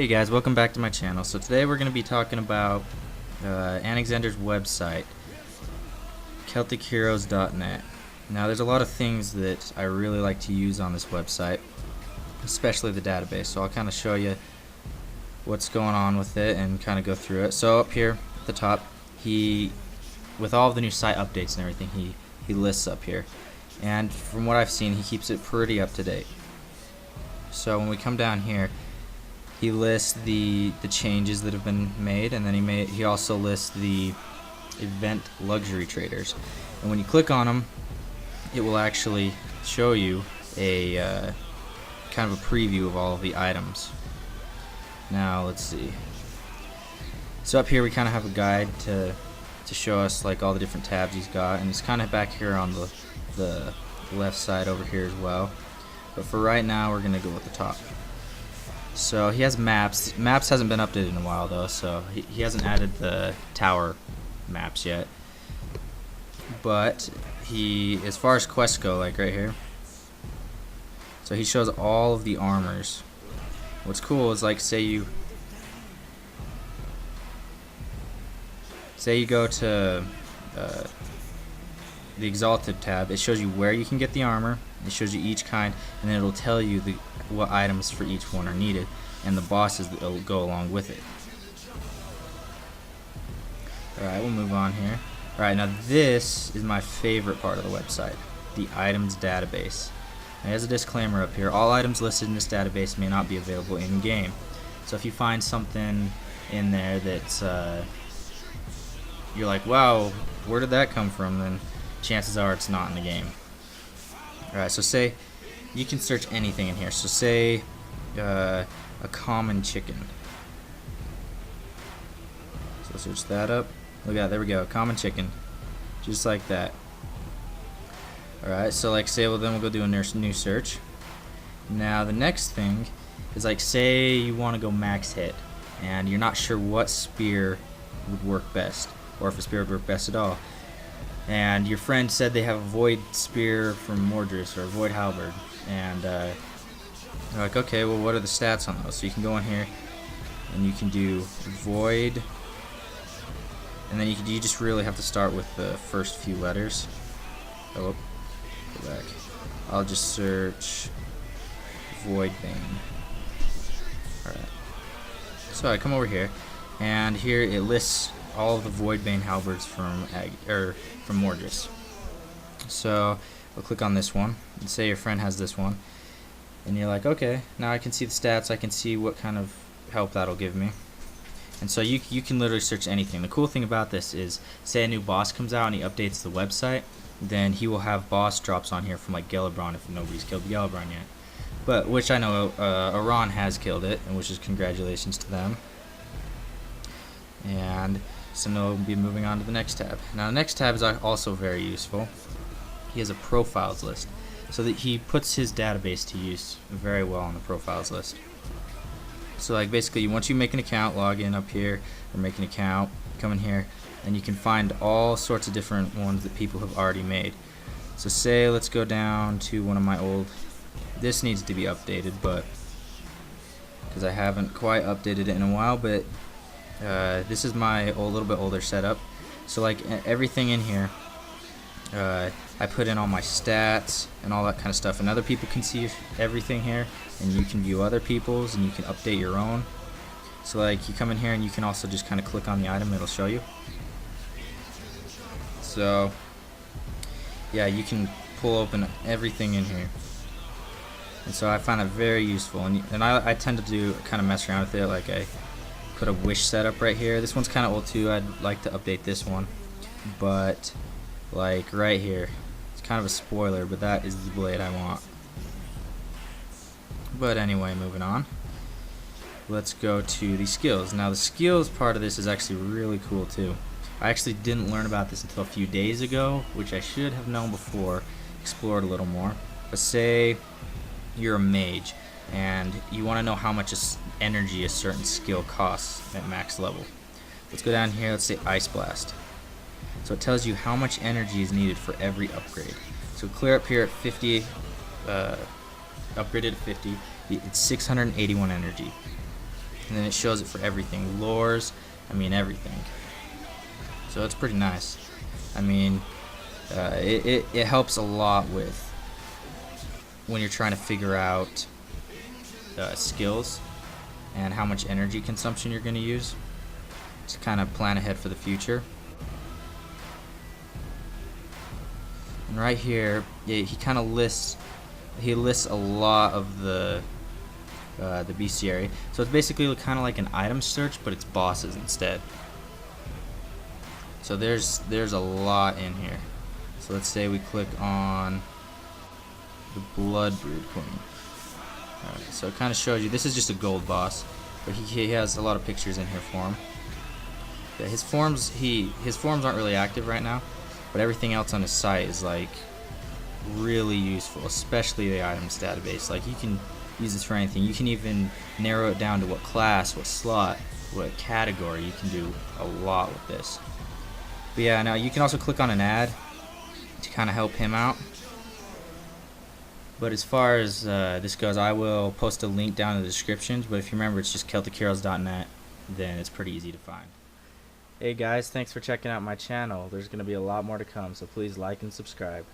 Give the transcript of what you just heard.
Hey guys, welcome back to my channel. So today we're going to be talking about Anexander's website, CelticHeroes.net. Now there's a lot of things that I really like to use on this website, especially the database. So I'll kind of show you what's going on with it and kind of go through it. So up here at the top, with all of the new site updates and everything, he lists up here. And from what I've seen, he keeps it pretty up to date. So when we come down here, he lists the changes that have been made, and then he also lists the event luxury traders. And when you click on them, it will actually show you a kind of a preview of all of the items. Now let's see. So up here we kind of have a guide to show us like all the different tabs he's got, and it's kind of back here on the left side over here as well. But for right now, we're gonna go with the top. So he has maps. Maps hasn't been updated in a while though, so he hasn't added the tower maps yet. But as far as quests go, like right here, so he shows all of the armors. What's cool is like say you go to the Exalted tab, it shows you where you can get the armor, it shows you each kind, and then it'll tell you what items for each one are needed, and the bosses that will go along with it. Alright, we'll move on here. Alright, now this is my favorite part of the website, the items database. Now, there's a disclaimer up here. All items listed in this database may not be available in-game. So if you find something in there that's you're like, wow, where did that come from, then chances are it's not in the game. Alright, so say you can search anything in here. So say a common chicken. So search that up. Look at that, there we go, common chicken. Just like that. Alright, so like say, well then we'll go do a new search. Now the next thing is like say you want to go max hit and you're not sure what spear would work best, or if a spear would work best at all. And your friend said they have a void spear from Mordred's or a void halberd, and you're like, okay, well what are the stats on those? So you can go in here and you can do void, and then you just really have to start with the first few letters. Oh, go back. I'll just search void bane. Alright, so I come over here, and here it lists all of the void bane halberds from Mordred's. So I'll click on this one and say your friend has this one, and you're like, okay, now I can see the stats, I can see what kind of help that'll give me. And so you can literally search anything. The cool thing about this is, say a new boss comes out and he updates the website, then he will have boss drops on here from like Gelebron if nobody's killed Gelebron yet. But which I know Iran has killed it, and which is congratulations to them. And so now we'll be moving on to the next tab. Now the next tab is also very useful. He has a profiles list, so that he puts his database to use very well on the profiles list. So like basically once you make an account, log in up here, or make an account, come in here, and you can find all sorts of different ones that people have already made. So say let's go down to one of my old, this needs to be updated, but because I haven't quite updated it in a while, but this is my little bit older setup. So like everything in here, I put in all my stats and all that kind of stuff, and other people can see everything here, and you can view other people's, and you can update your own. So like you come in here and you can also just kind of click on the item, it'll show you. So yeah, you can pull open everything in here, and so I find it very useful. And I tend to kind of mess around with it, like I put a wish setup right here. This one's kind of old too, I'd like to update this one, but like right here, it's kind of a spoiler, but that is the blade I want. But anyway, moving on, let's go to the skills. Now the skills part of this is actually really cool too. I actually didn't learn about this until a few days ago, which I should have known before, explored a little more. But say you're a mage and you want to know how much energy a certain skill costs at max level. Let's go down here, let's say Ice Blast. So it tells you how much energy is needed for every upgrade. So clear up here at 50, upgraded at 50, it's 681 energy. and then it shows it for everything, lores, I mean everything. So it's pretty nice. I mean, it helps a lot with when you're trying to figure out skills and how much energy consumption you're going to use to kind of plan ahead for the future. And right here, he kind of lists a lot of the bestiary. So it's basically kind of like an item search, but it's bosses instead. So there's a lot in here. So let's say we click on the Bloodbrood Queen. Alright, so it kind of shows you, this is just a gold boss, but he has a lot of pictures in here for him. Yeah, his forms aren't really active right now, but everything else on his site is like really useful, especially the items database. Like you can use this for anything. You can even narrow it down to what class, what slot, what category. You can do a lot with this. But yeah, now you can also click on an ad to kind of help him out. But as far as this goes, I will post a link down in the description. But if you remember, it's just CelticHeroes.net, then it's pretty easy to find. Hey guys, thanks for checking out my channel. There's going to be a lot more to come, so please like and subscribe.